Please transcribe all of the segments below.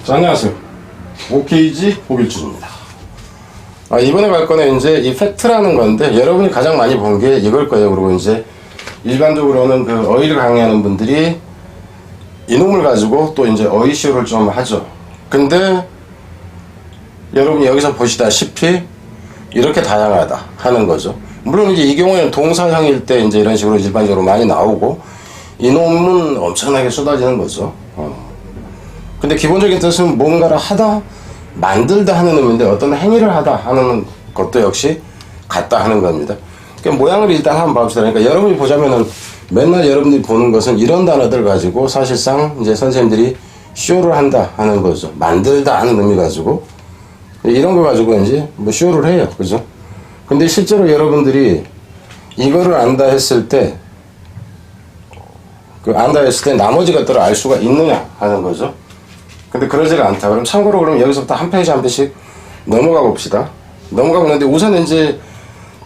자, 안녕하세요. 오케이지 오길준입니다. 이번에 갈 거는 이제 이 팩트라는 건데, 여러분이 가장 많이 본 게 이걸 거예요. 그리고 이제 일반적으로는 그 어휘를 강의하는 분들이 이놈을 가지고 또 이제 어휘쇼를 좀 하죠. 근데 여러분이 여기서 보시다시피 이렇게 다양하다 하는 거죠. 물론 이제 이 경우에는 동사형일 때 이제 이런 식으로 일반적으로 많이 나오고, 이놈은 엄청나게 쏟아지는 거죠. 근데 기본적인 뜻은 뭔가를 하다, 만들다 하는 의미인데, 어떤 행위를 하다 하는 것도 역시 같다 하는 겁니다. 그러니까 모양을 일단 한번 봐봅시다. 그러니까 여러분이 보자면은 맨날 여러분들이 보는 것은 이런 단어들 가지고 사실상 이제 선생님들이 쇼를 한다 하는 거죠. 만들다 하는 의미 가지고 이런 거 가지고 이제 뭐 쇼를 해요. 그죠? 근데 실제로 여러분들이 이거를 안다 했을 때, 안다 했을 때 나머지 것들을 알 수가 있느냐 하는 거죠. 근데 그러지가 않다. 그럼 참고로 그럼 여기서부터 한 페이지 한 페이지씩 넘어가 봅시다. 넘어가 보는데 우선 이제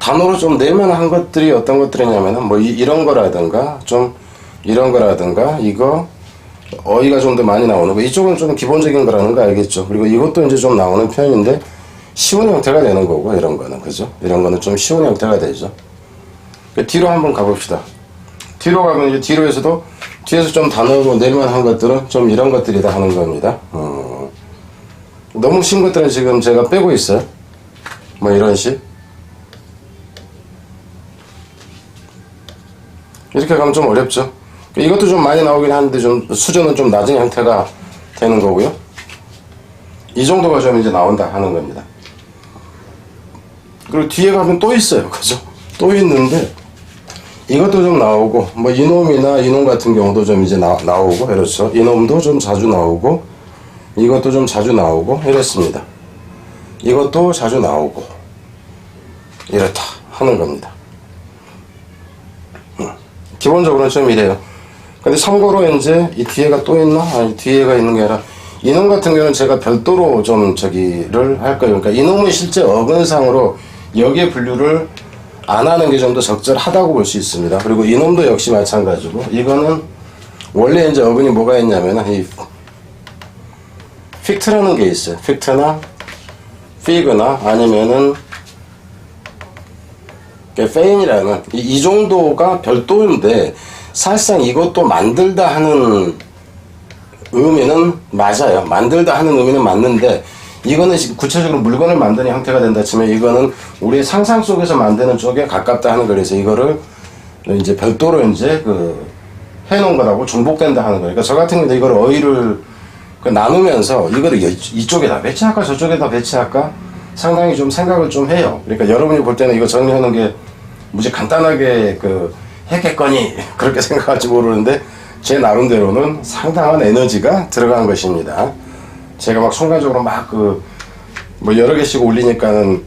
단어로 좀 내면한 것들이 어떤 것들이냐면은 뭐 이런 거라든가 좀 이런 거라든가 이거 어휘가 좀 더 많이 나오는 거, 이쪽은 좀 기본적인 거라는 거 알겠죠. 그리고 이것도 이제 좀 나오는 편인데 쉬운 형태가 되는 거고, 이런 거는 그죠. 이런 거는 좀 쉬운 형태가 되죠. 뒤로 한번 가봅시다. 뒤로 가면 이제 뒤로에서도 뒤에서 좀 단어로 내면한 것들은 좀 이런 것들이다 하는 겁니다. 너무 쉬운 것들은 지금 제가 빼고 있어요. 뭐 이런 식. 이렇게 가면 좀 어렵죠. 이것도 좀 많이 나오긴 하는데 좀 수준은 좀 낮은 형태가 되는 거고요. 이 정도가 좀 이제 나온다 하는 겁니다. 그리고 뒤에 가면 또 있어요. 그죠? 또 있는데 이것도 좀 나오고, 뭐 이놈이나 이놈 같은 경우도 좀 이제 나오고, 그렇죠. 이놈도 좀 자주 나오고, 이것도 좀 자주 나오고 이렇습니다. 이것도 자주 나오고 이렇다 하는 겁니다. 기본적으로는 좀 이래요. 근데 참고로 이제 이 뒤에가 또 있나? 아니, 뒤에가 있는 게 아니라 이놈 같은 경우는 제가 별도로 좀 저기를 할 거예요. 그러니까 이놈은 실제 어근상으로 여기에 분류를 안 하는 게 좀 더 적절하다고 볼 수 있습니다. 그리고 이놈도 역시 마찬가지고, 이거는 원래 이제 어근이 뭐가 있냐면 이 픽트라는 게 있어요. 픽트나 피그나 아니면은 페인이라는 이 정도가 별도인데, 사실상 이것도 만들다 하는 의미는 맞아요. 만들다 하는 의미는 맞는데, 이거는 구체적으로 물건을 만드는 형태가 된다 치면 이거는 우리의 상상 속에서 만드는 쪽에 가깝다 하는 거라서 이거를 이제 별도로 이제 해놓은 거라고 중복된다 하는 거예요. 그러니까 저 같은 경우도 이걸 어휘를 나누면서 이거를 이쪽에다 배치할까 저쪽에다 배치할까 상당히 좀 생각을 좀 해요. 그러니까 여러분이 볼 때는 이거 정리하는 게 무지 간단하게 했겠거니 그렇게 생각할지 모르는데, 제 나름대로는 상당한 에너지가 들어간 것입니다. 제가 막 순간적으로 막 뭐 여러 개씩 올리니까는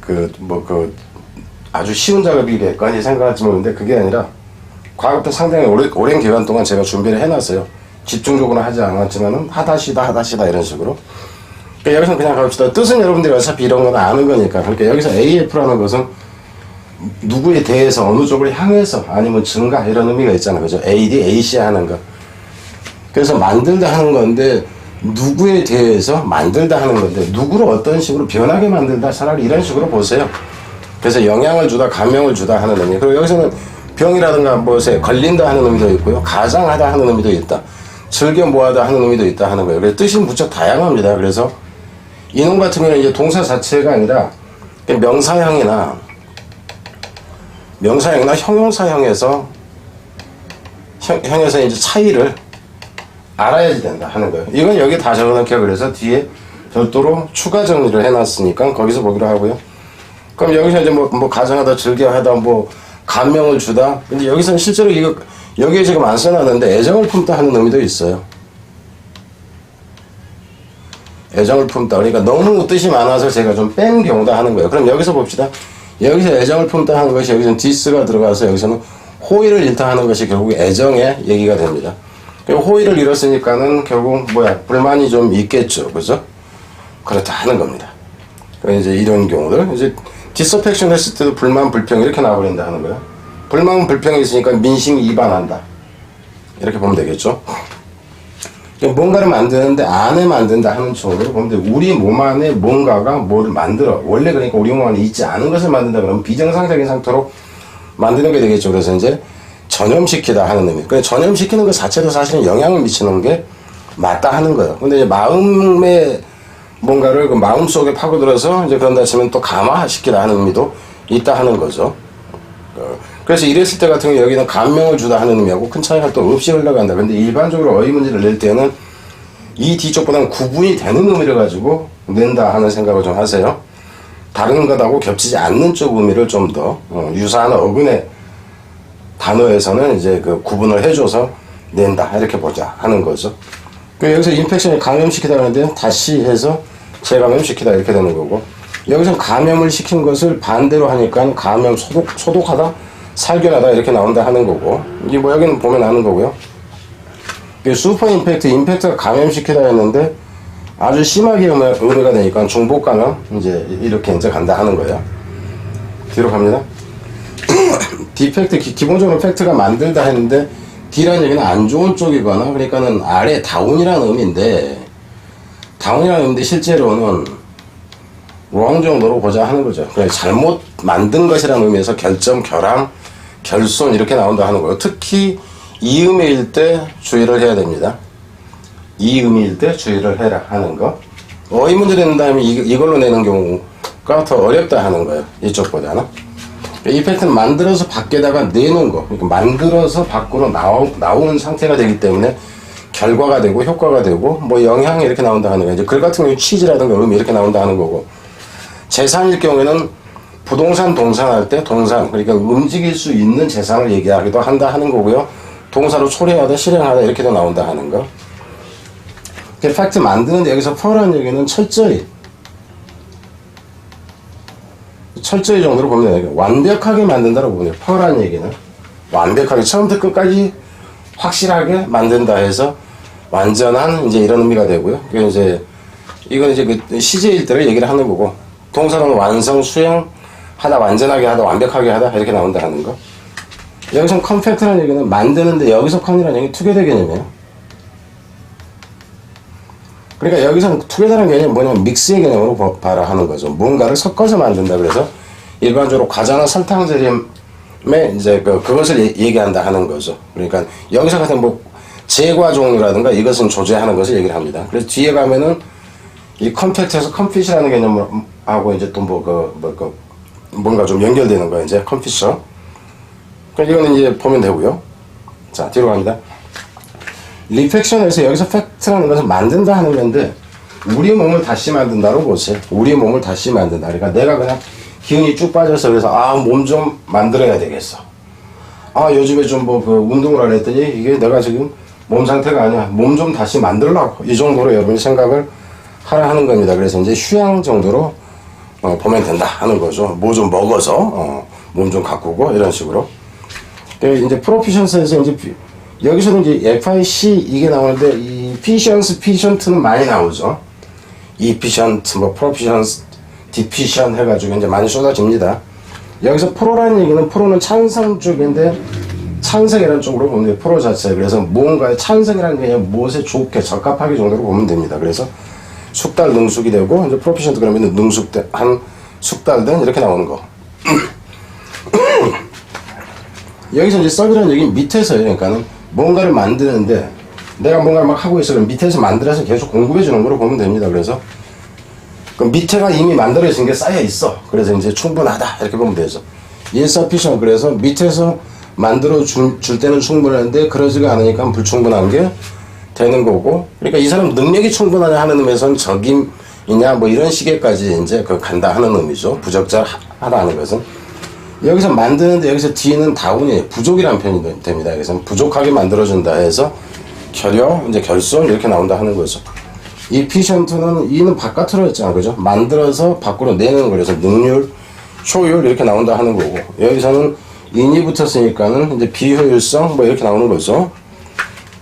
아주 쉬운 작업이겠거니 생각할지 모르는데, 그게 아니라 과거부터 상당히 오랜 기간 동안 제가 준비를 해놨어요. 집중적으로 하지 않았지만은 하다시다 이런 식으로. 그러니까 여기서 그냥 갑시다. 뜻은 여러분들이 어차피 이런 건 아는 거니까. 그러니까 여기서 AF라는 것은 누구에 대해서 어느 쪽을 향해서 아니면 증가 이런 의미가 있잖아요. 그죠? AD, AC 하는 거. 그래서 만들다 하는 건데, 누구에 대해서 만들다 하는 건데, 누구를 어떤 식으로 변하게 만들다, 차라리 이런 식으로 보세요. 그래서 영향을 주다, 감명을 주다 하는 의미. 그리고 여기서는 병이라든가 무엇에 걸린다 하는 의미도 있고요. 가장하다 하는 의미도 있다. 즐겨 모아다 하는 의미도 있다 하는 거예요. 그래서 뜻이 무척 다양합니다. 그래서 이놈 같은 경우는 이제 동사 자체가 아니라 명사형이나 형용사형에서 이제 차이를 알아야지 된다 하는 거예요. 이건 여기 다 적어놓게, 그래서 뒤에 별도로 추가 정리를 해놨으니까 거기서 보기로 하고요. 그럼 여기서 이제 뭐 가정하다, 즐겨하다, 뭐 감명을 주다. 근데 여기서는 실제로 여기에 지금 안 써놨는데 애정을 품다 하는 의미도 있어요. 애정을 품다. 그러니까 너무 뜻이 많아서 제가 좀 뺀 경우다 하는 거예요. 그럼 여기서 봅시다. 여기서 애정을 품다 하는 것이, 여기서는 디스가 들어가서 여기서는 호의를 잃다 하는 것이 결국 애정의 얘기가 됩니다. 호의를 잃었으니까는 결국 불만이 좀 있겠죠. 그죠? 그렇다 하는 겁니다. 이제 이런 경우들, 이제 디서펙션 했을 때도 불만, 불평 이렇게 나와버린다 하는 거예요. 불만, 불평이 있으니까 민심 위반한다. 이렇게 보면 되겠죠. 뭔가를 만드는데 안에 만든다 하는 쪽으로 보면 돼. 우리 몸 안에 뭔가가 뭘 만들어. 원래 그러니까 우리 몸 안에 있지 않은 것을 만든다 그러면 비정상적인 상태로 만드는 게 되겠죠. 그래서 이제 전염시키다 하는 의미. 그래 전염시키는 것 자체도 사실은 영향을 미치는 게 맞다 하는 거예요. 근데 이제 마음의 뭔가를 그 마음 속에 파고들어서 이제 그런다 치면 또 감화시키다 하는 의미도 있다 하는 거죠. 그래서 이랬을 때 같은 경우 여기는 감명을 주다 하는 의미하고 큰 차이가 또 없이 흘러간다. 근데 일반적으로 어휘 문제를 낼 때는 이 뒤쪽보다는 구분이 되는 의미를 가지고 낸다 하는 생각을 좀 하세요. 다른 것하고 겹치지 않는 쪽 의미를 좀 더 유사한 어근의 단어에서는 이제 그 구분을 해줘서 낸다 이렇게 보자 하는 거죠. 여기서 인펙션이 감염시키다 하는데 다시 해서 재감염시키다 이렇게 되는 거고, 여기서 감염을 시킨 것을 반대로 하니까 감염 소독하다 살균하다 이렇게 나온다 하는 거고, 이게 뭐 여기는 보면 아는 거고요. 슈퍼 임팩트가 감염시키다 했는데 아주 심하게 의미가 되니까 중복감염 이제 이렇게 이제 간다 하는 거예요. 뒤로 갑니다. 디펙트 기본적으로 팩트가 만들다 했는데 D라는 얘기는 안 좋은 쪽이거나 그러니까는 아래 다운이라는 의미인데, 실제로는 wrong 정도로 보자 하는 거죠. 그러니까 잘못 만든 것이라는 의미에서 결점, 결함, 결손 이렇게 나온다 하는 거예요. 특히 이음일 때 주의를 해야 됩니다. 이음일 때 주의를 해라 하는 거. 어휘 문제 낸 다음에 이걸로 내는 경우가 더 어렵다 하는 거예요. 이쪽보다는. 이펙트는 만들어서 밖에다가 내는 거. 그러니까 만들어서 밖으로 나오는 상태가 되기 때문에 결과가 되고 효과가 되고 뭐 영향이 이렇게 나온다 하는 거예요. 이제 글 같은 경우 취지라든가 의미 이렇게 나온다 하는 거고, 재산일 경우에는 부동산 동산할 때 동산, 그러니까 움직일 수 있는 재산을 얘기하기도 한다 하는 거고요. 동사로 초래하다 실행하다 이렇게도 나온다 하는 거. 팩트 만드는데 여기서 퍼라는 얘기는 철저히 정도로 보면 돼요. 완벽하게 만든다고 보면 돼요. 퍼라는 얘기는 완벽하게 처음부터 끝까지 확실하게 만든다 해서 완전한 이제 이런 의미가 되고요. 그러니까 이제 이건 이제 그 시제일 때를 얘기를 하는 거고, 동사로는 완성, 수행, 하다, 완전하게 하다, 완벽하게 하다 이렇게 나온다 하는 거. 여기서 컴팩트라는 얘기는 만드는데 여기서 컨이라는 얘기 투게더 개념이에요. 그러니까 여기서는 투게더라는 개념이 뭐냐면 믹스의 개념으로 봐라 하는 거죠. 뭔가를 섞어서 만든다. 그래서 일반적으로 과자나 설탕 재림에 이제 그것을 얘기한다 하는 거죠. 그러니까 여기서 같은 뭐 제과 종류라든가 이것은 조제하는 것을 얘기를 합니다. 그래서 뒤에 가면은 이 컴팩트에서 컴핏이라는 개념하고 이제 또 뭔가 좀 연결되는 거예요. 이제 컴핏이죠. 그러니까 이거는 이제 보면 되고요. 자, 뒤로 갑니다. 리팩션에서 여기서 팩트라는 것은 만든다 하는 건데, 우리 몸을 다시 만든다로 보세요. 우리 몸을 다시 만든다. 그러니까 내가 그냥 기운이 쭉 빠져서 그래서 몸 좀 만들어야 되겠어. 요즘에 좀 운동을 안 했더니 이게 내가 지금 몸 상태가 아니야. 몸 좀 다시 만들려고. 이 정도로 여러분이 생각을 하라 하는 겁니다. 그래서 이제 휴양 정도로 보면 된다 하는 거죠. 뭐 좀 먹어서 몸 좀 가꾸고 이런 식으로. 이제 프로피션스에서 이제 여기서는 이제 FIC 이게 나오는데, 이 피션트는 많이 나오죠. 이피션트, 프로피션스, 디피션 해가지고 이제 많이 쏟아집니다. 여기서 프로라는 얘기는, 프로는 찬성 쪽인데 찬성이라는 쪽으로 보면 돼요. 프로 자체. 그래서 무언가의 찬성이라는 게 무엇에 좋게 적합하게 정도로 보면 됩니다. 그래서 숙달 능숙이 되고, 이제 프로피션트 그러면 능숙한 숙달된 이렇게 나오는 거. 여기서 이제 서비라는 얘기는 밑에서요. 그러니까는 뭔가를 만드는데 내가 뭔가를 막 하고 있어. 그럼 밑에서 만들어서 계속 공급해 주는 거로 보면 됩니다. 그래서 그 밑에가 이미 만들어진 게 쌓여 있어. 그래서 이제 충분하다 이렇게 보면 되죠. insufficient. 그래서 밑에서 만들어 줄 때는 충분한데 그러지가 않으니까 불충분한 게 되는 거고, 그러니까 이 사람 능력이 충분하냐 하는 의미에서는 적임이냐 뭐 이런 시계까지 이제 간다 하는 의미죠. 부적절하다 하는 것은. 여기서 만드는데 여기서 D는 다운이 부족이라는 표현이 됩니다. 그래서 부족하게 만들어준다 해서 결여, 이제 결손 이렇게 나온다 하는 거죠. 이 피션트는 이는 바깥으로 했잖아, 그죠? 만들어서 밖으로 내는 거라서 능률, 효율 이렇게 나온다 하는 거고, 여기서는 인이 붙었으니까는 이제 비효율성 뭐 이렇게 나오는 거죠.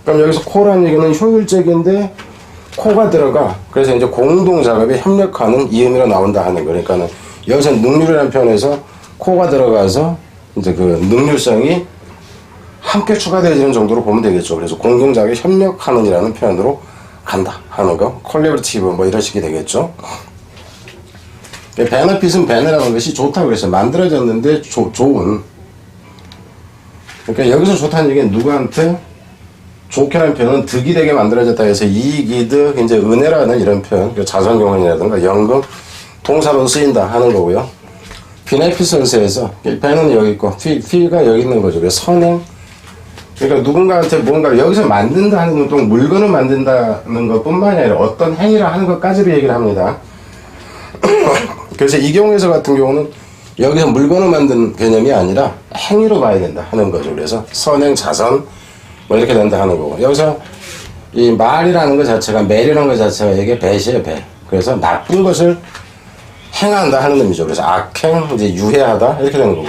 그럼 여기서 코라는 얘기는 효율적인데 코가 들어가. 그래서 이제 공동작업에 협력하는 이 의미로 나온다 하는 거. 그러니까는 여기서 능률이라는 표현에서 코가 들어가서 이제 그 능률성이 함께 추가되어지는 정도로 보면 되겠죠. 그래서 공동작에 협력하는이라는 표현으로 간다 하는 거. 콜레버티브 뭐 이런 식이 되겠죠. 베너핏은 베너라는 것이 좋다고 그랬어요. 만들어졌는데 좋은. 그러니까 여기서 좋다는 얘기는 누구한테 좋게라는 표현은 득이 되게 만들어졌다 해서 이익이 득, 이제 은혜라는 이런 표현, 자선경원이라든가 연금, 동사로 쓰인다 하는 거고요. 비네피선스에서 배는 여기 있고 필가 여기 있는 거죠. 그래서 선행. 그러니까 누군가한테 뭔가를 여기서 만든다 하는 건 또 물건을 만든다는 것 뿐만이 아니라 어떤 행위를 하는 것까지도 얘기를 합니다. 그래서 이 경우에서 같은 경우는 여기서 물건을 만든 개념이 아니라 행위로 봐야 된다 하는 거죠. 그래서 선행, 자선 뭐 이렇게 된다 하는 거고, 여기서 이 말이라는 것 자체가, 매이라는 것 자체가 이게 배시에 배. 그래서 나쁜 것을 행한다 하는 의미죠. 그래서 악행, 이제 유해하다 이렇게 되는 거고.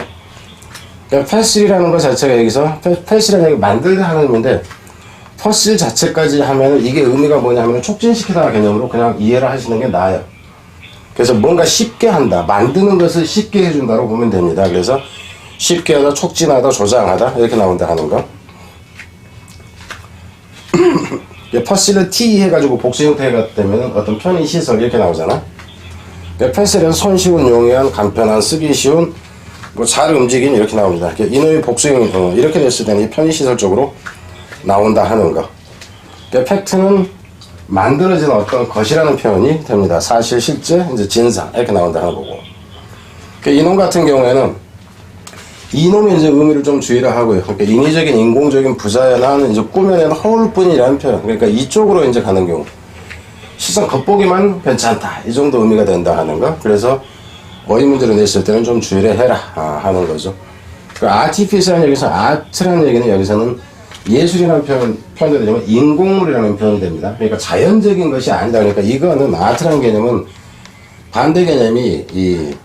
그러니까 패실이라는 것 자체가 여기서 패실이라는 얘기 만들다 하는 의미인데, 퍼실 자체까지 하면 이게 의미가 뭐냐면 촉진시키다 개념으로 그냥 이해를 하시는 게 나아요. 그래서 뭔가 쉽게 한다, 만드는 것을 쉽게 해준다로 보면 됩니다. 그래서 쉽게 하다, 촉진하다, 조장하다 이렇게 나온다 하는 거. 퍼실을 T 해가지고 복수 형태가 되면 어떤 편의 시설 이렇게 나오잖아. 패실에서 손쉬운, 용이한, 간편한, 쓰기 쉬운, 뭐 잘 움직인 이렇게 나옵니다. 이놈이 복수형 이렇게 됐을 때는 편의 시설 쪽으로 나온다 하는 거. 팩트는 만들어진 어떤 것이라는 표현이 됩니다. 사실, 실제, 이제 진상 이렇게 나온다 하는 거고. 이놈 같은 경우에는 이놈의 이제 의미를 좀 주의를 하고요. 그러니까 인위적인, 인공적인, 부자연한, 이제 꾸며낸 허울뿐이라는 표현. 그러니까 이쪽으로 이제 가는 경우. 시선 겉보기만 괜찮다. 이 정도 의미가 된다 하는 거. 그래서 어휘 문제를 냈을 때는 좀 주의를 해라 하는 거죠. 그 아티피스라는 여기서 아트라는 얘기는 여기서는 예술이라는 표현이 되지만 인공물이라는 표현이 됩니다. 그러니까 자연적인 것이 아니다. 그러니까 이거는 아트라는 개념은 반대 개념이 이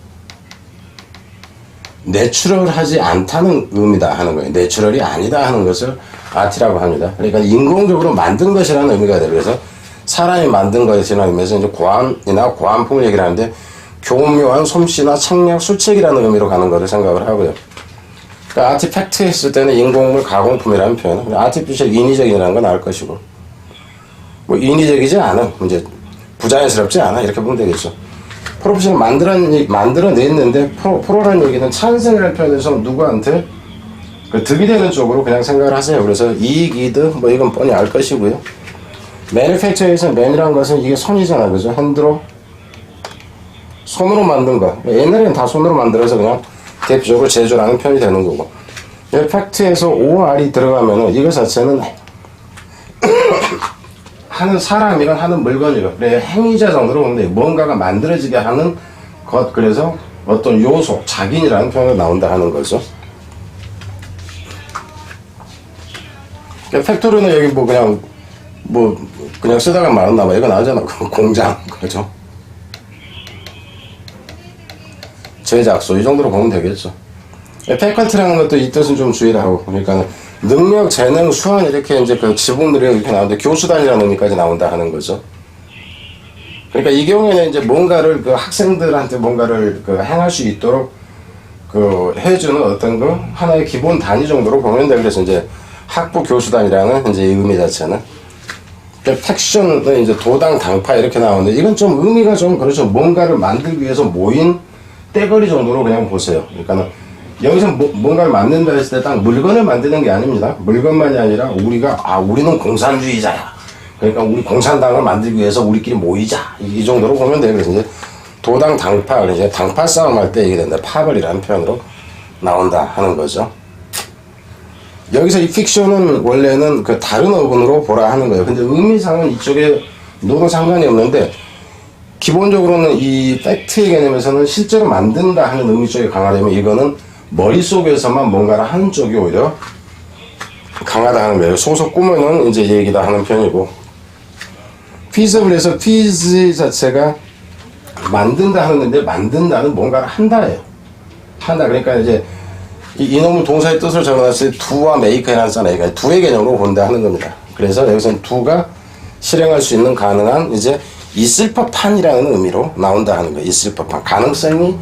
내추럴하지 않다는 의미다 하는 거예요. 내추럴이 아니다 하는 것을 아트라고 합니다. 그러니까 인공적으로 만든 것이라는 의미가 돼요. 그래서 사람이 만든 것이라는 의미에서 이제 고안이나 고안품을 얘기를 하는데 교묘한 솜씨나 청력, 수책이라는 의미로 가는 것을 생각을 하고요. 그러니까 아티팩트 했을 때는 인공물 가공품이라는 표현, 아티피셜 인위적이라는 건 나을 것이고, 뭐 인위적이지 않은, 이제 부자연스럽지 않아 이렇게 보면 되겠죠. 프로페셔널 만들어냈는데 프로라는 얘기는 찬성이라는 표현에서 누구한테 그 득이 되는 쪽으로 그냥 생각을 하세요. 그래서 이익, 이득 뭐 이건 뻔히 알 것이고요. 매니팩처에서 맨이라는 것은 이게 손이잖아, 그죠? 핸드로 손으로 만든 거. 옛날에는 다 손으로 만들어서 그냥 대표적으로 제조라는 표현이 되는 거고. 팩트에서 OR이 들어가면은 이거 자체는 하는 사람이건 하는 물건이건 그래 행위자 정도로 보는데 뭔가가 만들어지게 하는 것. 그래서 어떤 요소, 작인이라는 표현이 나온다 하는 거죠. 팩토리는 여기 그냥 쓰다가 말았나 봐. 이거 나오잖아. 공장. 그죠? 제작소. 이 정도로 보면 되겠죠. 패컬티라는 것도 이 뜻은 좀 주의를 하고. 그러니까 능력, 재능, 수완 이렇게 이제 그 지붕들이 이렇게 나오는데 교수단이라는 의미까지 나온다 하는 거죠. 그러니까 이 경우에는 이제 뭔가를 그 학생들한테 뭔가를 그 행할 수 있도록 그 해주는 어떤 그 하나의 기본 단위 정도로 보면 돼. 그래서 이제 학부 교수단이라는 이제 이 의미 자체는. 팩션은 이제 도당, 당파 이렇게 나오는데 이건 좀 의미가 좀 그렇죠. 뭔가를 만들기 위해서 모인 떼거리 정도로 그냥 보세요. 그러니까 여기서 뭔가를 만든다 했을 때 딱 물건을 만드는 게 아닙니다. 물건만이 아니라 우리는 공산주의자야. 그러니까 우리 공산당을 만들기 위해서 우리끼리 모이자. 이 정도로 보면 돼요. 그래서 이제 도당, 당파, 이제 당파 싸움 할 때 얘기된다. 파벌이라는 표현으로 나온다 하는 거죠. 여기서 이 픽션은 원래는 그 다른 어근으로 보라 하는 거예요. 근데 의미상은 이쪽에 노는 상관이 없는데 기본적으로는 이 팩트의 개념에서는 실제로 만든다 하는 의미 쪽이 강하다면 이거는 머릿속에서만 뭔가를 하는 쪽이 오히려 강하다 하는 거예요. 소속 꾸며는 이제 얘기다 하는 편이고, feasible에서 fees 자체가 만든다 하는 건데 만든다는 뭔가를 한다예요. 한다. 그러니까 이제 이놈의 동사의 뜻을 적어놨을 때 do와 make 해놨잖아요. 그러니까 do의 개념으로 본다 하는 겁니다. 그래서 여기서는 do가 실행할 수 있는 가능한 이제 있을 법한이라는 의미로 나온다 하는 거예요. 있을 법한. 가능성이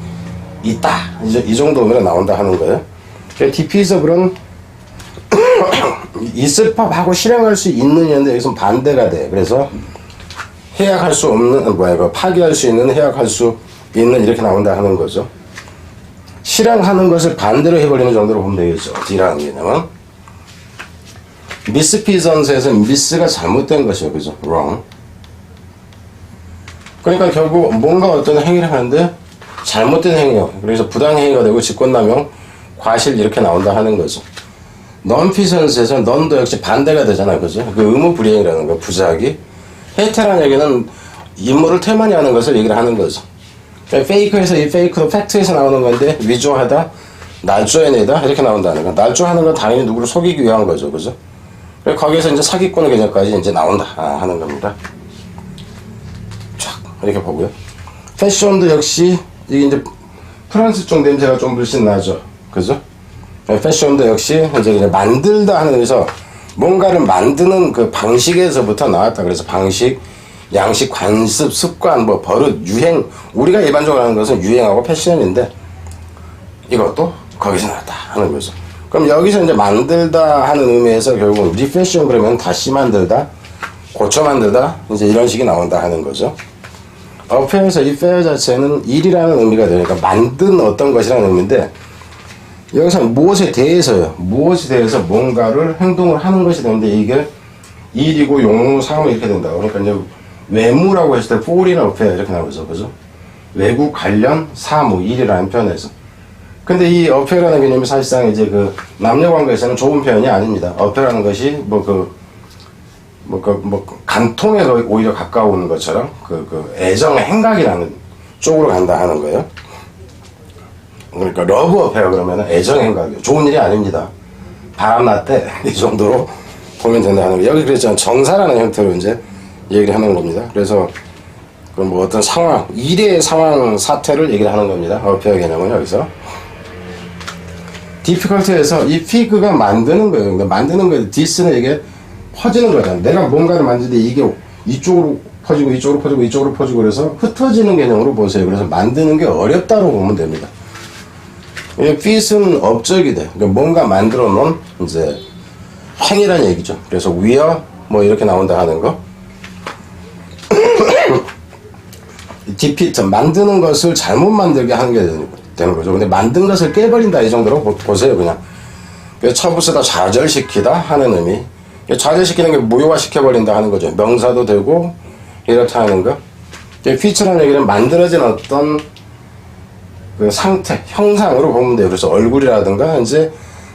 있다. 이 정도 의미로 나온다 하는 거예요. diffusible은 있을 법하고 실행할 수 있는 건데 여기서 반대가 돼. 그래서 해약할 수 없는 파기할 수 있는 해약할 수 있는 이렇게 나온다 하는 거죠. 실행하는 것을 반대로 해버리는 정도로 보면 되겠죠. D라는 개념은 미스피전스에서 미스가 잘못된 것이요, 그죠? wrong. 그러니까 결국 뭔가 어떤 행위를 하는데 잘못된 행위요. 그래서 부당행위가 되고 직권남용, 과실 이렇게 나온다 하는 거죠. non-피전스에서 non도 역시 반대가 되잖아요, 그죠? 그 의무불이행이라는 거, 부작위. 해태라는 얘기는 임무를 태만히 하는 것을 얘기를 하는 거죠. 그러니까 페이크에서 이 페이크도 팩트에서 나오는 건데 위조하다, 날조해내다 이렇게 나온다는 거. 날조하는 건 당연히 누구를 속이기 위한 거죠, 그죠? 거기에서 이제 사기꾼 개념까지 이제 나온다 하는 겁니다. 촥 이렇게 보고요. 패션도 역시 이게 이제 프랑스 쪽 냄새가 좀 물씬 나죠, 그죠? 패션도 역시 이제 그냥 만들다 하는 데서 뭔가를 만드는 그 방식에서부터 나왔다. 그래서 방식, 양식, 관습, 습관, 뭐 버릇, 유행. 우리가 일반적으로 하는 것은 유행하고 패션인데 이것도 거기서 나왔다 하는 거죠. 그럼 여기서 이제 만들다 하는 의미에서 결국은 리패션 그러면 다시 만들다, 고쳐 만들다 이제 이런 식이 나온다 하는 거죠. 어페어에서 이 페어 자체는 일이라는 의미가 되니까 만든 어떤 것이라는 의미인데 여기서 무엇에 대해서요. 무엇에 대해서 뭔가를 행동을 하는 것이 되는데 이게 일이고 용무, 사무 이렇게 된다고. 그러니까 이제 외무라고 했을 때 foreign affair 이렇게 나오죠, 그죠? 외국 관련 사무, 일이라는 표현에서. 근데 이 어페라는 개념이 사실상 이제 그 남녀 관계에서는 좋은 표현이 아닙니다. 어페라는 것이 간통에 오히려 가까운 것처럼 애정의 행각이라는 쪽으로 간다 하는 거예요. 그러니까 러브 어페어 그러면 애정의 행각이에요. 좋은 일이 아닙니다. 바람났대 이 정도로 보면 된다 하는 거예요. 여기 그랬잖아요. 정사라는 형태로 이제 얘기를 하는 겁니다. 그래서 그 뭐 어떤 상황, 일의 상황, 사태를 얘기를 하는 겁니다. 어페어 개념은 여기서. 디피컬트에서 이 피그가 만드는 거예요. 근데 만드는 거예요. 디스는 이게 퍼지는 거잖아요. 내가 뭔가를 만드는데 이게 이쪽으로 퍼지고 이쪽으로 퍼지고 이쪽으로 퍼지고 그래서 흩어지는 개념으로 보세요. 그래서 만드는 게 어렵다고 보면 됩니다. 이 fit은 업적이 돼. 그러니까 뭔가 만들어 놓은 이제 행위란 얘기죠. 그래서 위어 뭐 이렇게 나온다 하는 거. 디피트 만드는 것을 잘못 만들게 하는 게 되는 거죠. 근데 만든 것을 깨버린다 이 정도로 보세요. 그냥 처부수다 좌절시키다 하는 의미. 좌절시키는 게 무효화시켜버린다 하는 거죠. 명사도 되고 이렇다 하는 거. 피처라는 얘기는 만들어진 어떤 그 상태, 형상으로 보면 돼요. 그래서 얼굴이라든가 이제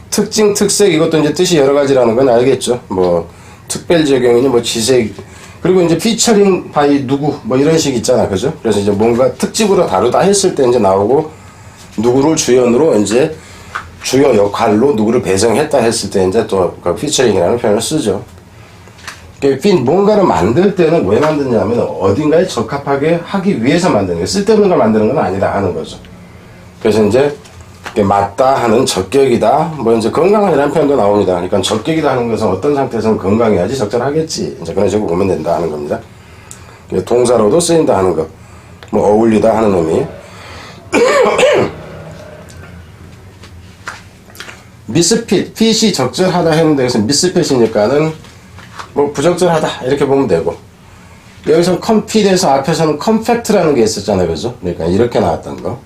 특징, 특색 이것도 이제 뜻이 여러 가지라는 건 알겠죠. 뭐 특별 적용이니 뭐 지색 그리고 이제 피처링 바이 누구 뭐 이런 식 있잖아, 그죠? 그래서 이제 뭔가 특집으로 다루다 했을 때 이제 나오고 누구를 주연으로 이제 주요 역할로 누구를 배정했다 했을 때 이제 또 그 피처링이라는 표현을 쓰죠. 뭔가를 만들 때는 왜 만드냐면 어딘가에 적합하게 하기 위해서 만드는 거예요. 쓸데없는 걸 만드는 건 아니다 하는 거죠. 그래서 이제 맞다 하는 적격이다. 뭐 이제 건강한이라는 표현도 나옵니다. 그러니까 적격이다 하는 것은 어떤 상태에서는 건강해야지 적절하겠지. 이제 그런 식으로 보면 된다 하는 겁니다. 동사로도 쓰인다 하는 것. 뭐 어울리다 하는 의미. 미스핏, 핏이 적절하다 했는데 여기서 미스핏이니까는 뭐 부적절하다 이렇게 보면 되고 여기서 컴핏에서 앞에서는 컴팩트라는 게 있었잖아요, 그죠? 그러니까 이렇게 나왔던 거.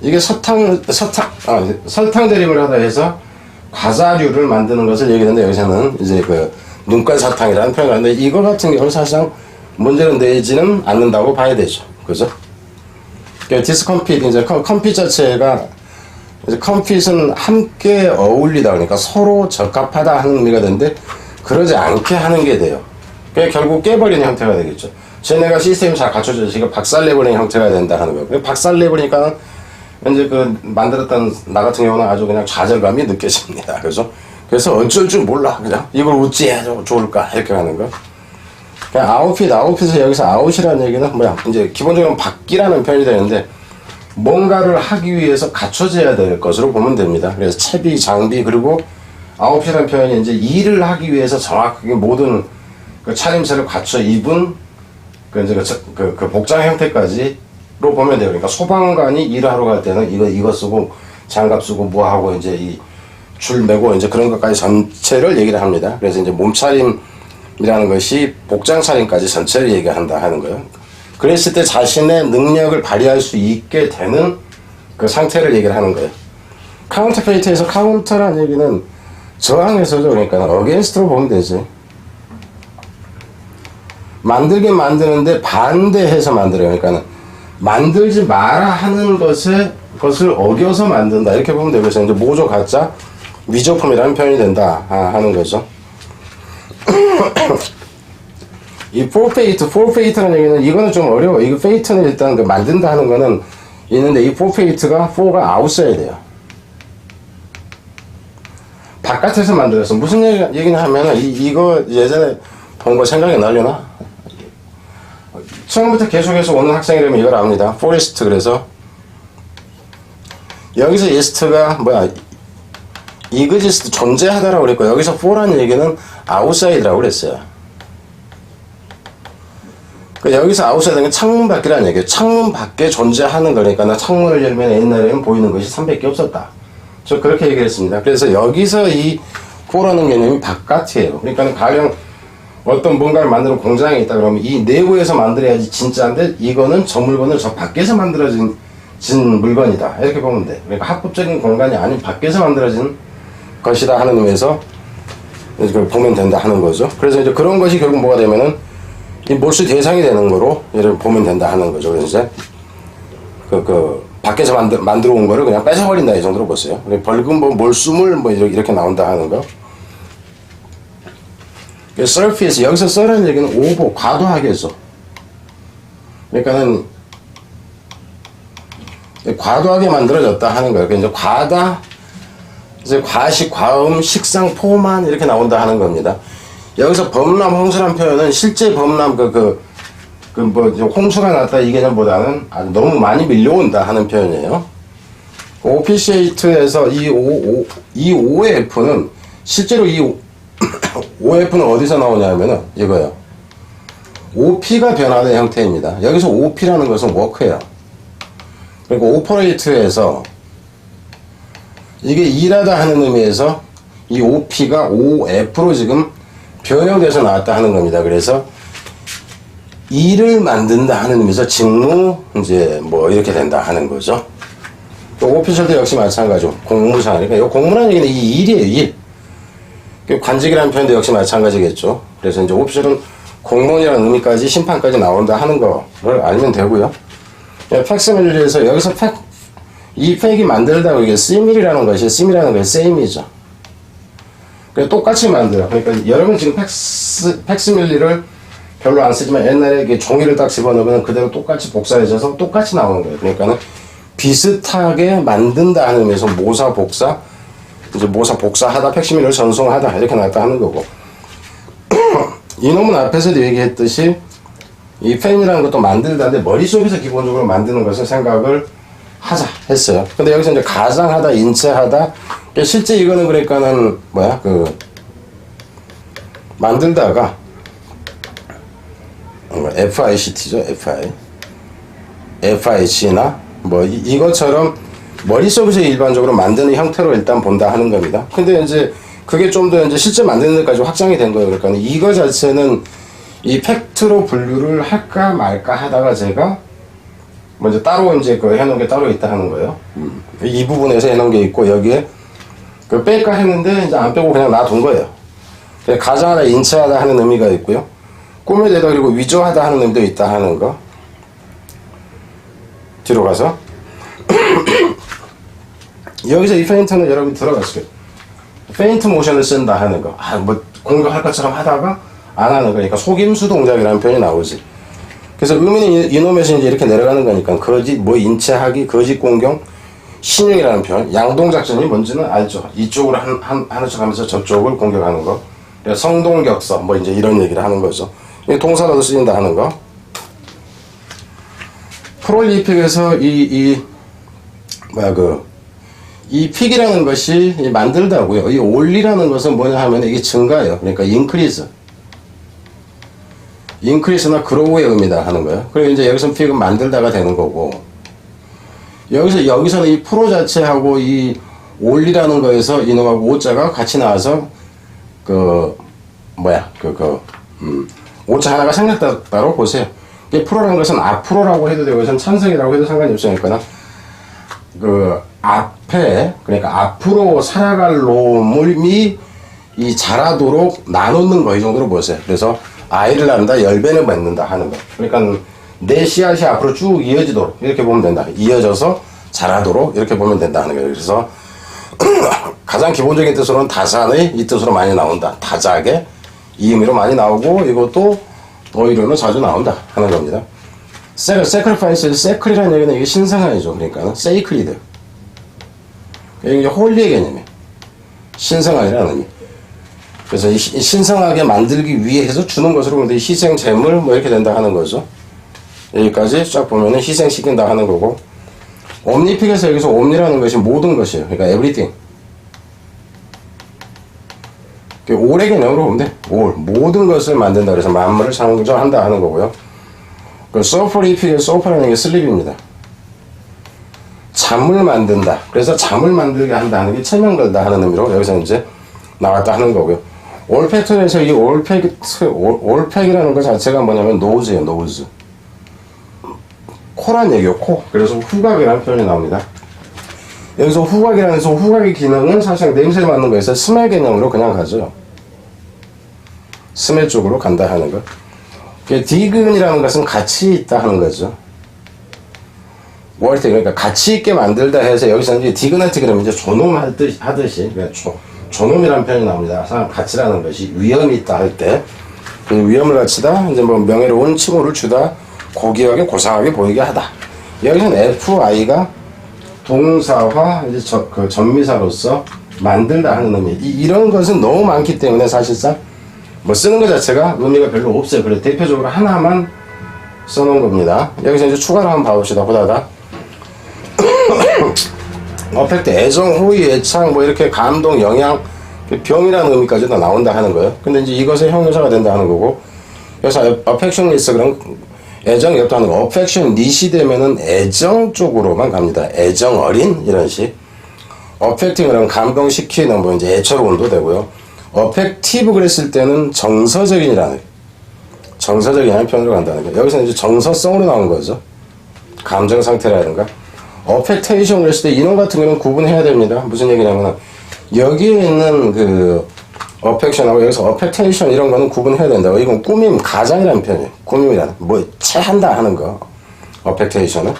이게 설탕 대립을 하다 해서 과자류를 만드는 것을 얘기하는데 여기서는 이제 그 눈깔 사탕이라는 표현을 하는데 이거 같은 경우는 사실상 문제는 내지는 않는다고 봐야 되죠, 그죠? 그러니까 디스컴핏 이제 컴핏 자체가 이제 컴핏은 함께 어울리다 그러니까 서로 적합하다 하는 의미가 되는데 그러지 않게 하는 게 돼요. 그러니까 결국 깨버리는 형태가 되겠죠. 쟤네가 시스템이 잘 갖춰져 있으니까 박살내버리는 형태가 된다 하는 거예요. 박살내버리니까 이제 그 만들었던 나 같은 경우는 아주 그냥 좌절감이 느껴집니다. 그래서 어쩔 줄 몰라 그냥 이걸 어찌해야 좋을까 이렇게 하는 거. 그냥 아웃핏에서 여기서 아웃이라는 얘기는 뭐야 이제 기본적으로 받기라는 표현이 되는데 뭔가를 하기 위해서 갖춰져야 될 것으로 보면 됩니다. 그래서 채비, 장비 그리고 아웃핏이라는 표현이 이제 일을 하기 위해서 정확하게 모든 그 차림새를 갖춰 입은 그 이제 그 복장 형태까지로 보면 돼요. 그러니까 소방관이 일을 하러 갈 때는 이거 쓰고 장갑 쓰고 뭐 하고 이제 이 줄 매고 이제 그런 것까지 전체를 얘기를 합니다. 그래서 이제 몸차림이라는 것이 복장차림까지 전체를 얘기한다 하는 거예요. 그랬을 때 자신의 능력을 발휘할 수 있게 되는 그 상태를 얘기를 하는 거예요. 카운터페이트에서 카운터라는 얘기는 저항해서죠. 그러니까 어게인스트로 보면 되지. 만들긴 만드는데 반대해서 만들어요. 그러니까 만들지 마라 하는 것을 어겨서 만든다. 이렇게 보면 되고, 그래서 이제 모조 가짜 위조품이라는 표현이 된다 하는 거죠. 이 forfait라는 얘기는 이거는 좀 어려워. 이거 fate는 일단 그 만든다 하는 거는 있는데 이 forfait가 for가 outside 돼요. 바깥에서 만들어서 무슨 얘기냐 하면은 이거 예전에 본 거 생각이 나려나? 처음부터 계속해서 오는 학생이라면 이걸 압니다. forest. 그래서 여기서 ist가 뭐야? exist 존재하다라고 그랬고, 여기서 for라는 얘기는 outside라고 그랬어요. 여기서 outside는 창문 밖이라는 얘기예요. 창문 밖에 존재하는 거니까, 나 창문을 열면 옛날에는 보이는 것이 300개 없었다. 저 그렇게 얘기했습니다. 그래서 여기서 이 for라는 개념이 바깥이에요. 그러니까 가령 어떤 뭔가를 만드는 공장이 있다 그러면 이 내부에서 만들어야지 진짜인데, 이거는 저 물건을 저 밖에서 만들어진 물건이다. 이렇게 보면 돼. 그러니까 합법적인 공간이 아닌 밖에서 만들어진 것이다 하는 의미에서 그걸 보면 된다 하는 거죠. 그래서 이제 그런 것이 결국 뭐가 되면은 이 몰수 대상이 되는 거로 얘를 보면 된다 하는 거죠. 그래서 이제 밖에서 만들어 온 거를 그냥 뺏어버린다 이 정도로 보세요. 벌금 뭐 몰수물 뭐 이렇게 나온다 하는 거. surface, 여기서 써라는 얘기는 오버, 과도하게죠. 그러니까는 과도하게 만들어졌다 하는 거예요. 그러니까 이제 과식, 과음, 식상, 포만 이렇게 나온다 하는 겁니다. 여기서 범람, 홍수란 표현은 실제 범람 홍수가 났다 이 개념보다는 아주 너무 많이 밀려온다 하는 표현이에요. officiate에서 이 OF는 실제로 이 OF는 어디서 나오냐면은 이거예요. OP가 변화된 형태입니다. 여기서 OP라는 것은 워크예요. 그리고 operate에서 이게 일하다 하는 의미에서 이 OP가 OF로 지금 변형돼서 나왔다 하는 겁니다. 그래서 일을 만든다 하는 의미에서 직무 이제 뭐 이렇게 된다 하는 거죠. 오피셜도 역시 마찬가지고 공무상. 그러니까 이 공무라는 얘기는 이 일이에요. 일. 관직이라는 표현도 역시 마찬가지겠죠. 그래서 이제 오피셜은 공무원이라는 의미까지 심판까지 나온다 하는 거를 알면 되고요. 팩스밀리에서 여기서 이 팩이 만들다고 이게 시밀이라는 것이 same이죠. 그러니까 똑같이 만들어. 그러니까 여러분 지금 팩스밀리를 별로 안 쓰지만 옛날에 종이를 딱 집어넣으면 그대로 똑같이 복사해져서 똑같이 나오는 거예요. 그러니까는 비슷하게 만든다 하는 의미에서 모사 복사, 이제 모사 복사하다, 팩시밀리를 전송하다 이렇게 나왔다 하는 거고. 이놈은 앞에서도 얘기했듯이 이 펜이라는 것도 만들다는데 머릿속에서 기본적으로 만드는 것을 생각을 하자 했어요. 근데 여기서 이제 가상하다, 인체하다. 실제 이거는 그러니까는 만들다가 FICT죠, FIC나 뭐 이것처럼 머릿속에서 일반적으로 만드는 형태로 일단 본다 하는 겁니다. 근데 이제 그게 좀 더 이제 실제 만드는 데까지 확장이 된 거예요. 그러니까 이거 자체는 이 팩트로 분류를 할까 말까 하다가 제가 먼저 따로 이제 해놓은 게 따로 있다 하는 거예요. 이 부분에서 해놓은 게 있고 여기에 뺄까 했는데 이제 안 빼고 그냥 놔둔 거예요. 가장하다, 인체하다 하는 의미가 있고요. 꾸며내다 그리고 위조하다 하는 의미도 있다 하는 거. 뒤로 가서 여기서 이 페인트는 여러분이 들어갔어요. 페인트 모션을 쓴다 하는 거. 뭐 공격할 것처럼 하다가 안 하는 거니까 속임수 동작이라는 표현이 나오지. 그래서 의미는 이놈에서 이제 이렇게 내려가는 거니까 거짓, 뭐 인체하기, 거짓 공격, 신용이라는 표현, 양동작전이 뭔지는 알죠. 이쪽으로 하는 척 하면서 저쪽을 공격하는 거. 성동격서, 뭐 이제 이런 얘기를 하는 거죠. 동사로도 쓰인다 하는 거. 프롤리픽에서 이 픽이라는 것이 만들다고요. 이 올리라는 것은 뭐냐 하면 이게 증가예요. 그러니까 인크리스나 그로우의 의미다 하는 거예요. 그리고 이제 여기서 픽은 만들다가 되는 거고, 여기서는 이 프로 자체하고 이 올리라는 거에서 이놈하고 오자가 같이 나와서 오자 하나가 생략됐다고 보세요. 프로라는 것은 앞으로라고 해도 되고 전 찬성이라고 해도 상관이 없으니까 앞에 그러니까 앞으로 살아갈 놈이 이 자라도록 나누는 거 이 정도로 보세요. 그래서 아이를 낳는다, 열배는 맺는다 하는 거. 그러니까 내 씨앗이 앞으로 쭉 이어지도록 이렇게 보면 된다. 이어져서 자라도록 이렇게 보면 된다 하는 거예요. 그래서 가장 기본적인 뜻으로는 다산의 이 뜻으로 많이 나온다. 다작의 이 의미로 많이 나오고 이것도 어휘로는 자주 나온다 하는 겁니다. sacrifice, 세클이라는 얘기는 이게 신성한이죠. 그러니까 sacred. 이게 홀리의 개념이에요. 신성한이라는 의미. 그래서 이 신성하게 만들기 위해서 주는 것으로 근데 희생 제물 뭐 이렇게 된다 하는 거죠. 여기까지 쫙 보면은 희생시킨다 하는 거고 옴니픽에서 여기서 옴니라는 것이 모든 것이에요. 그러니까 everything. 올의 개념으로 보면 돼. 모든 것을 만든다. 그래서 만물을 창조한다 하는 거고요. 서퍼리픽의 서퍼라는 게 슬립입니다. 잠을 만든다. 그래서 잠을 만들게 한다 하는 게 체면 걸다 하는 의미로 여기서 이제 나왔다 하는 거고요. 올팩트에서 이 올팩이라는 것 자체가 뭐냐면 노즈예요. 노즈. 코란 얘기요. 코. 그래서 후각이라는 표현이 나옵니다. 여기서 후각이라는 해서 후각의 기능은 사실 냄새를 맡는 거에서 스멜 개념으로 그냥 가죠. 스멜 쪽으로 간다 하는 거. 디근이라는 것은 가치 있다 하는 거죠. 뭐 할 때 그러니까 가치 있게 만들다 해서 여기서 이제 디그나티 그러면 이제 존엄하듯이 그러니까 존엄이라는 표현이 나옵니다. 사람 가치라는 것이 위험이 있다 할 때 그 위험을 가치다 이제 뭐 명예로운 칭호를 주다 고귀하게 고상하게 보이게 하다. 여기서는 FI가 동사화 이제 전미사로서 만들다 하는 의미. 이런 것은 너무 많기 때문에 사실상 뭐 쓰는 것 자체가 의미가 별로 없어요. 그래서 대표적으로 하나만 써놓은 겁니다. 여기서 이제 추가로 한번 봐봅시다. 보다가 어펙트, 애정, 호의, 애착, 뭐 이렇게 감동, 영향, 병이라는 의미까지도 나온다 하는 거예요. 근데 이제 이것의 형용사가 된다 하는 거고, 그래서 affectionless 그럼 애정이 없다 하는 거. affectionless이 되면은 애정 쪽으로만 갑니다. 애정 어린 이런 식. affecting 그러면 감동시키는 뭐 이제 애처로움도 되고요. affective 그랬을 때는 정서적인이라는 표현으로 간다는 거예요. 여기서 이제 정서성으로 나온 거죠. 감정 상태라든가. affectation 그랬을 때 이놈 같은 경우는 구분해야 됩니다. 무슨 얘기냐면 여기에 있는 그 affection하고 여기서 affectation 이런 거는 구분해야 된다고. 이건 꾸밈, 가장이라는 표현이에요. 꾸밈이라는 뭐 체한다 하는 거. affectation은.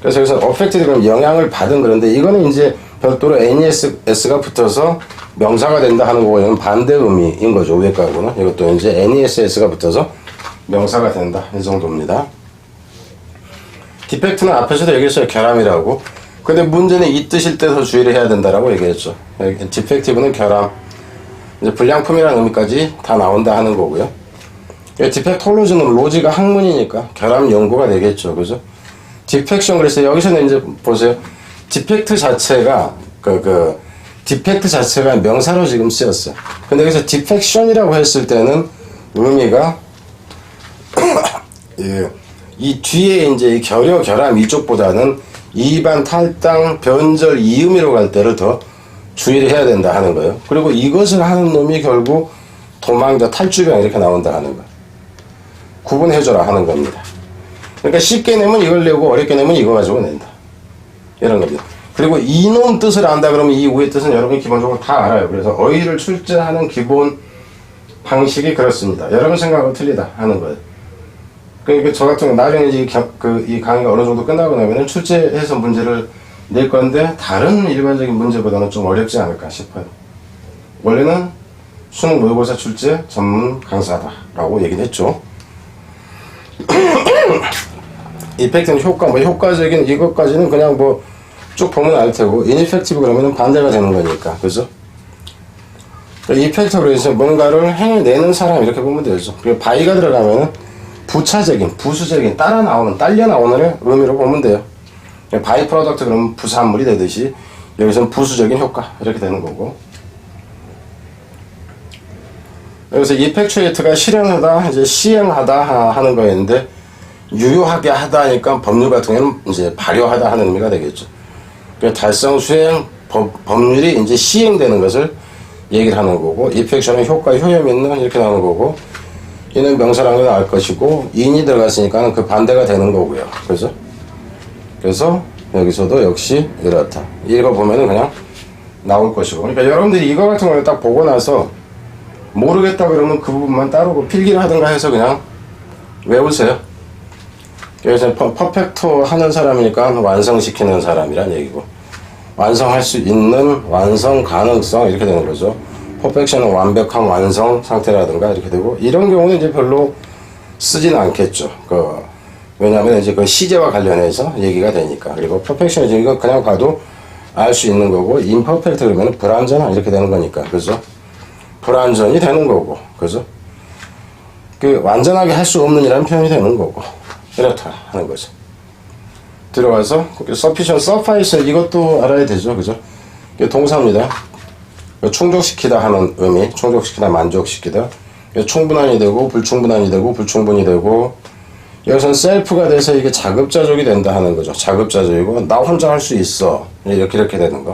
그래서 여기서 affected 그러면 영향을 받은 그런데 이거는 이제 별도로 NES가 붙어서 명사가 된다 하는 거고 이건 반대 의미인 거죠. 위에 거하고는. 이것도 이제 NESS가 붙어서 명사가 된다. 이 정도입니다. 디펙트는 앞에서도 얘기했어요. 결함이라고. 근데 문제는 이 뜻일 때 더 주의를 해야 된다라고 얘기했죠. 디펙티브는 결함. 이제 불량품이라는 의미까지 다 나온다 하는 거고요. 디펙톨로지는 로지가 학문이니까 결함 연구가 되겠죠. 그죠? 디펙션 그랬어요. 여기서는 이제 보세요. 디펙트 자체가 디펙트 자체가 명사로 지금 쓰였어요. 근데 여기서 디펙션이라고 했을 때는 의미가 예, 이 뒤에 이제 결여, 결함 이쪽보다는 이반, 탈당, 변절 이 의미로 갈 때를 더 주의를 해야 된다 하는 거예요. 그리고 이것을 하는 놈이 결국 도망자, 탈주병 이렇게 나온다 하는 거예요. 구분해줘라 하는 겁니다. 그러니까 쉽게 내면 이걸 내고 어렵게 내면 이거 가지고 낸다. 이런 겁니다. 그리고 이놈 뜻을 안다 그러면 이 위의 뜻은 여러분이 기본적으로 다 알아요. 그래서 어휘를 출제하는 기본 방식이 그렇습니다. 여러분 생각은 틀리다 하는 거예요. 그러니까 저 같은 경우 나중에 이 강의가 어느 정도 끝나고 나면은 출제해서 문제를 낼 건데 다른 일반적인 문제보다는 좀 어렵지 않을까 싶어요. 원래는 수능 모의고사 출제 전문 강사다라고 얘기를 했죠. 이펙트는 효과, 뭐 효과적인 이것까지는 그냥 뭐 쭉 보면 알 테고, 인이펙티브 그러면은 반대가 되는 거니까, 그죠? 이펙트로 해서 뭔가를 해내는 사람 이렇게 보면 되죠. 그리고 바이가 들어가면은 부차적인, 부수적인, 딸려 나오는 의미로 보면 돼요. 바이 프로덕트 그러면 부산물이 되듯이 여기서는 부수적인 효과 이렇게 되는 거고. 여기서 이펙추에이트가 실행하다, 이제 시행하다 하는 거였는데 유효하게 하다 하니까 법률 같은 경우는 이제 발효하다 하는 의미가 되겠죠. 달성, 수행, 법률이 이제 시행되는 것을 얘기를 하는 거고, effection은 효과, 효험 있는 이렇게 나오는 거고, 이는 명사라는 건 알 것이고, in이 들어갔으니까 그 반대가 되는 거고요. 그죠? 그래서 여기서도 역시 이렇다. 읽어보면은 그냥 나올 것이고. 그러니까 여러분들이 이거 같은 걸 딱 보고 나서 모르겠다 그러면 그 부분만 따로 필기를 하든가 해서 그냥 외우세요. 그래서 퍼펙트 하는 사람이니까 완성시키는 사람이란 얘기고, 완성할 수 있는 완성 가능성 이렇게 되는 거죠. 퍼펙션은 완벽한 완성 상태라든가 이렇게 되고, 이런 경우는 이제 별로 쓰지는 않겠죠. 왜냐하면 이제 그 시제와 관련해서 얘기가 되니까. 그리고 퍼펙션이즘 이거 그냥 봐도 알 수 있는 거고, 임퍼펙트 그러면 불완전한 이렇게 되는 거니까. 그죠? 불완전이 되는 거고. 그죠? 완전하게 할 수 없는 이라는 표현이 되는 거고. 이렇다 하는 거죠. 들어가서 sufficient, suffice 이것도 알아야 되죠. 그죠? 이게 동사입니다. 충족시키다 하는 의미, 충족시키다, 만족시키다. 충분한이 되고 불충분한이 되고 불충분이 되고, 여기서는 셀프가 돼서 이게 자급자족이 된다 하는 거죠. 자급자족이고, 나 혼자 할 수 있어. 이렇게 되는 거.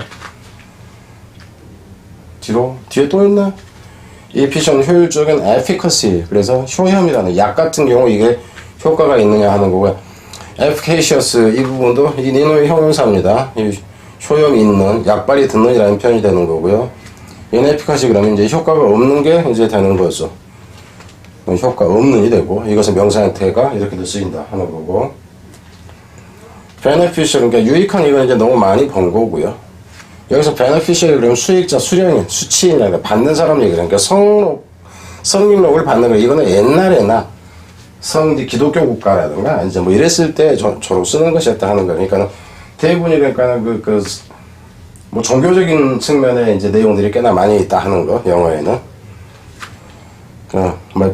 뒤에 또 있나? efficient, 효율적인 efficacy. 그래서 효험이라는, 약 같은 경우 이게 효과가 있느냐 하는 거고요. efficacious 이 부분도 이 니노의 형용사입니다. 이 효험 있는, 약발이 듣는 이라는 표현이 되는 거고요. inefficacy 그러면 이제 효과가 없는 게 이제 되는 거죠. 효과 없는이 되고, 이것은 명사 형태가 이렇게도 쓰인다 하는 거고. beneficial, 그러니까 유익한, 이건 이제 너무 많이 본 거고요. 여기서 beneficial 그러면 수익자, 수령인, 수취인이라 받는 사람 얘기를, 그러니까 성립록을 받는 거. 이거는 옛날에나 기독교 국가라든가 이제 뭐 이랬을 때 주로 쓰는 것이었다 하는 거. 그러니까 대부분이 그러니까 뭐 종교적인 측면의 이제 내용들이 꽤나 많이 있다 하는 거, 영어에는.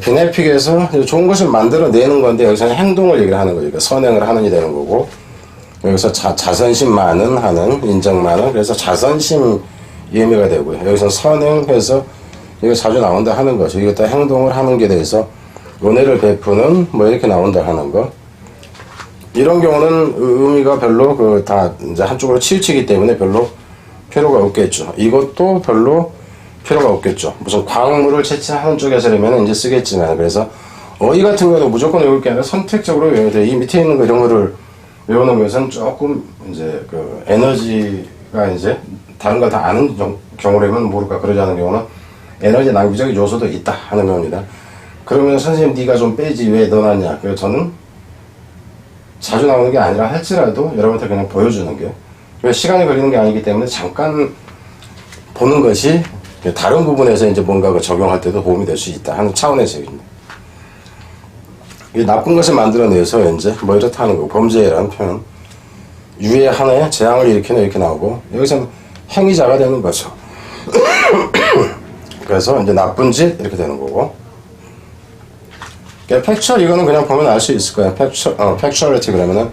비네픽에서 좋은 것을 만들어내는 건데, 여기서는 행동을 얘기를 하는 거죠. 그러니까 선행을 하는이 되는 거고, 여기서 자선심 많은 하는, 인정 많은, 그래서 자선심 의미가 되고요. 여기서 선행해서 이거 자주 나온다 하는 거죠. 이것도 행동을 하는 게 대해서 은혜를 베푸는 뭐 이렇게 나온다 하는 거. 이런 경우는 의미가 별로 다 이제 한쪽으로 치우치기 때문에 별로 필요가 없겠죠. 이것도 별로 필요가 없겠죠. 무슨 광물을 채취하는 쪽에서라면 이제 쓰겠지만, 그래서 어휘 같은 경우도 무조건 외울 게 아니라 선택적으로 외워야 돼. 이 밑에 있는 거 이런 거를 외우는 것은 조금 이제 에너지가 이제 다른 걸 다 아는 경우라면 모를까. 그러지 않은 경우는 에너지 낭비적인 요소도 있다 하는 겁니다. 그러면 선생님 네가 좀 빼지 왜 넣어놨냐. 그래서 저는 자주 나오는 게 아니라 할지라도 여러분한테 그냥 보여주는 게, 시간이 걸리는 게 아니기 때문에 잠깐 보는 것이 다른 부분에서 이제 뭔가 적용할 때도 도움이 될 수 있다 하는 차원에서 얘기입니다. 이 나쁜 것을 만들어내서 이제 뭐 이렇다 하는 거. 범죄라는 표현. 유해 하나에 재앙을 일으키는 이렇게 나오고, 여기서는 행위자가 되는 거죠. 그래서 이제 나쁜 짓 이렇게 되는 거고. 팩츄얼 이거는 그냥 보면 알 수 있을 거예요. 팩츄얼리티 그러면은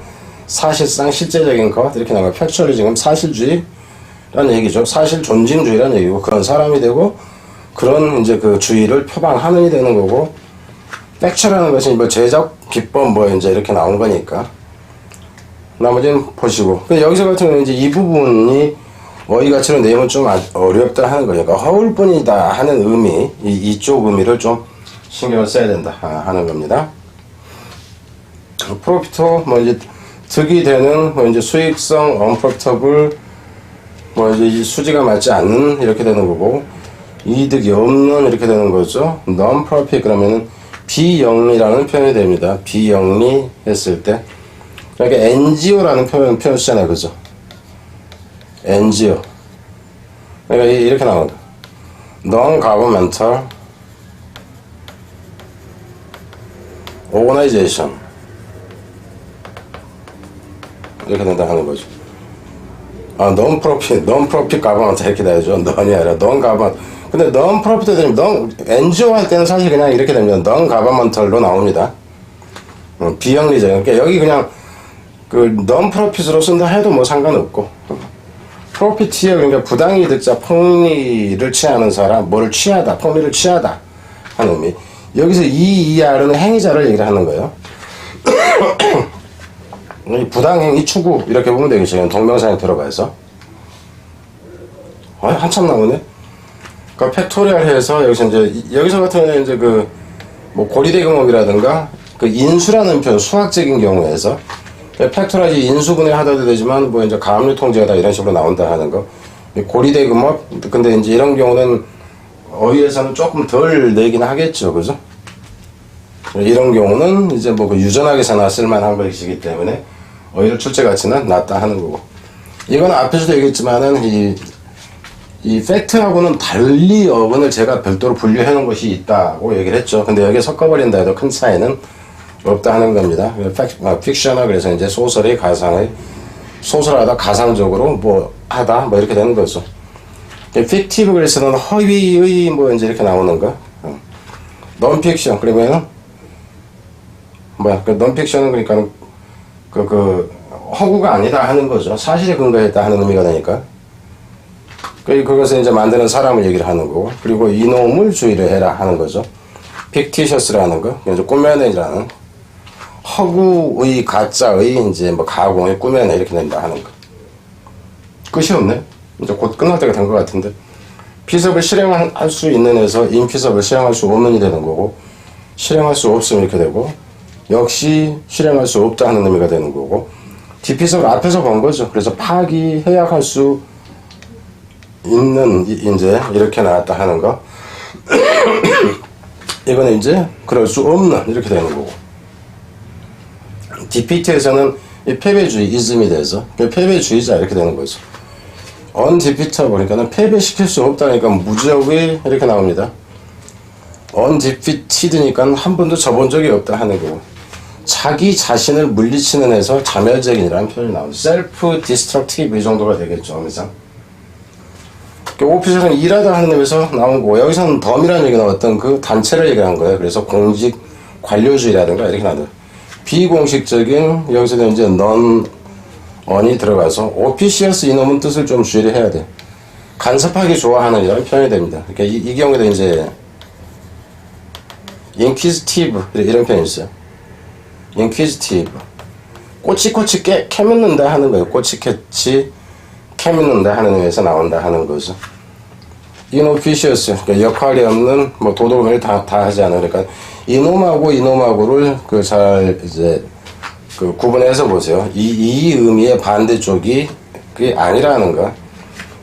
사실상 실제적인 것 이렇게 나와요. 팩츄얼이 지금 사실주의라는 얘기죠. 사실 존중주의라는 얘기고, 그런 사람이 되고 그런 이제 주의를 표방하는이 되는 거고, 팩츄라는 것이 뭐 제작 기법 뭐 이제 이렇게 나온 거니까 나머지는 보시고. 근데 여기서 같은 경우는 이제 이 부분이 어휘 가치로 내면 좀 어렵다 하는 거니까, 허울뿐이다 하는 의미, 이쪽 의미를 좀 신경을 써야 된다 하는 겁니다. 프로피터 뭐 이제 득이 되는 뭐 이제 수익성, unprofitable 뭐 이제 수지가 맞지 않는 이렇게 되는 거고, 이득이 없는 이렇게 되는 거죠. non-profit 그러면은 비영리라는 표현이 됩니다. 비영리 했을 때, 그러니까 NGO라는 표현 쓰잖아요. 그죠? NGO. 그러니까 이렇게 나옵니다. Non-governmental organization. 이렇게 된다 하는 거죠. non-profit government 이렇게 돼야죠. non이 아니라 non-government. 근데 non-profit 되면 NGO 할 때는 사실 그냥 이렇게 됩니다. non-governmental로 나옵니다. 비영리적. 그러니까 여기 그냥 non-profit으로 쓴다 해도 뭐 상관없고, 프로피티어 그러니까 부당이득자, 폭리를 취하는 사람, 뭐를 취하다, 폭리를 취하다 하는 의미. 여기서 ER은 행위자를 얘기를 하는 거예요. 부당행위 추구 이렇게 보면 되겠죠. 동명사 형태로 봐서. 한참 나오네. 그 팩토리얼 해서 여기서 같은 경우는 이제 그 뭐 고리대금업이라든가 그 인수라는 표현 수학적인 경우에서 팩토라지 인수분해 하다도 되지만 뭐 이제 가압류 통제하다 이런 식으로 나온다 하는 거. 고리대금업 근데 이제 이런 경우는 어휘에서는 조금 덜 내긴 하겠죠, 그죠? 이런 경우는 이제 뭐 그 유전학에서나 쓸만한 것이기 때문에 오히려 출제 가치는 낮다 하는 거고. 이건 앞에서도 얘기했지만은 이 팩트하고는 달리 어근을 제가 별도로 분류해 놓은 것이 있다고 얘기를 했죠. 근데 여기에 섞어버린다 해도 큰 차이는 없다 하는 겁니다. 픽셔너 그래서 이제 소설의 가상의 소설하다 가상적으로 뭐 하다 뭐 이렇게 되는 거죠. 픽티브 그래서는 허위의 뭐 이제 이렇게 나오는 거. 논픽션 그러면은 그 논픽션은 그러니까 허구가 아니다 하는 거죠. 사실에 근거했다 하는 의미가 되니까. 그것을 이제 만드는 사람을 얘기를 하는 거고, 그리고 이놈을 주의를 해라 하는 거죠. 픽티셔스라는 거, 이제 꾸며내라는 허구의 가짜의 이제 뭐 가공에 꾸며내 이렇게 된다 하는 거. 끝이 없네. 이제 곧 끝날 때가 된 것 같은데. 피섭을 실행할 수 있는 에서 인피섭을 실행할 수 없는이 되는 거고, 실행할 수 없으면 이렇게 되고, 역시 실행할 수 없다 하는 의미가 되는 거고, 디피섭을 앞에서 본 거죠. 그래서 파기, 해약할 수 있는 이제 이렇게 나왔다 하는 거. 이거는 이제 그럴 수 없는 이렇게 되는 거고. 디피트에서는 이 패배주의 이즘이 돼서 패배주의자 이렇게 되는 거죠. 언디피터 보니까는 패배시킬 수 없다니까 무적이 이렇게 나옵니다. 언디피티드니까 한 번도 져본 적이 없다 하는 거고. 자기 자신을 물리치는 에서 자멸적인이라는 표현이 나옵니다. 셀프 디스트럭티브 이 정도가 되겠죠. 항상. 오피셜은 일하다 하는 의미에서 나온 거고, 여기서는 덤이라는 얘기가 어떤 그 단체를 얘기한 거예요. 그래서 공직 관료주의라든가 이렇게 나와요. 비공식적인 여기서는 이제 언이 들어가서 오피시어스 이놈은 뜻을 좀 주의를 해야 돼. 간섭하기 좋아하는 이라는 표현이 됩니다. 그러니까 이 경우에도 이제 인퀴지티브 이런 표현이 있어요. 인퀴지티브 꼬치꼬치 캐묻는다 하는 거예요. 꼬치캐치 캐묻는다 하는 의미에서 나온다 하는 거죠. 인오피시어스 그러니까 역할이 없는 뭐 도덕을 다 하지 않으 그러니까 이놈하고를 그 잘 이제 그 구분해서 보세요. 이 의미의 반대쪽이 그게 아니라는 거.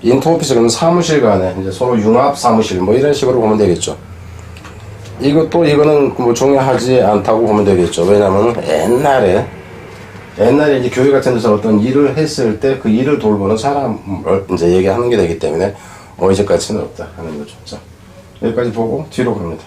인투오피스 그러면 사무실 간에 이제 서로 융합 사무실 뭐 이런 식으로 보면 되겠죠. 이거는 뭐 중요하지 않다고 보면 되겠죠. 왜냐면 옛날에 이제 교회 같은 데서 어떤 일을 했을 때 그 일을 돌보는 사람을 이제 얘기하는 게 되기 때문에 어휘적 가치는 없다 하는 거죠. 자, 여기까지 보고 뒤로 갑니다.